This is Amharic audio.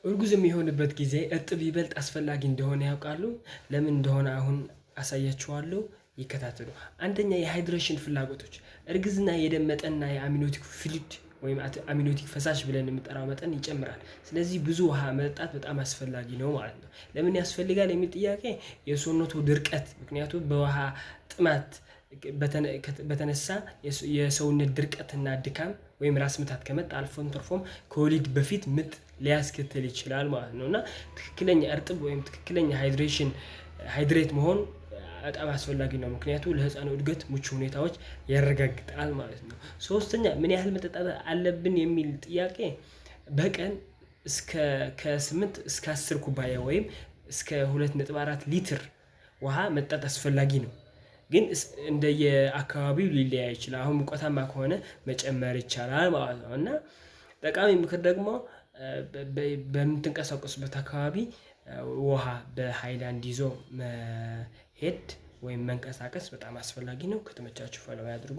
እርጉዝ የሚሆንበት ጊዜ እርጥብ ይበልጥ አስፈላጊ እንደሆነ ያውቃሉ? ለምን እንደሆነ አሁን አሳያችኋለሁ። ይከታተሉ። አንደኛ የሃይድሬሽን ፍላጎቶች እርግዝና የደም መጠንና የአሚኖቲክ ፍሉይድ ወይም አሚኖቲክ ፈሳሽ ብለን የምንጠራው መጠን ይጨምራል። ስለዚህ ብዙ ውሃ መጠጣት በጣም አስፈላጊ ነው ማለት ነው። ለምን ያስፈልጋል የሚል ጥያቄ የሰውነቱ ድርቀት ምክንያቱም በውሃ ጥማት በተነሳ የሰውነት ድርቀትና ድካም ወይም ራስ ምታት ከመጣ አልፎም ተርፎም ከወሊድ በፊት ምጥ ሊያስከትል ይችላል ማለት ነው። እና ትክክለኛ እርጥብ ወይም ትክክለኛ ሃይድሬት መሆን በጣም አስፈላጊ ነው። ምክንያቱም ለህፃኑ እድገት ምቹ ሁኔታዎች ያረጋግጣል ማለት ነው። ሶስተኛ ምን ያህል መጠጣት አለብን የሚል ጥያቄ በቀን ከ8 እስከ 10 ኩባያ ወይም እስከ 2.4 ሊትር ውሃ መጠጣት አስፈላጊ ነው። ግን እንደየአካባቢው ሊለያይ ይችላል። አሁን ሙቀታማ ከሆነ መጨመር ይቻላል ማለት ነው። እና ጠቃሚ ምክር ደግሞ በምትንቀሳቀሱበት አካባቢ ውሃ በሃይላንድ ይዞ መሄድ ወይም መንቀሳቀስ በጣም አስፈላጊ ነው። ከተመቻችሁ ፎሎ ያድርጉ።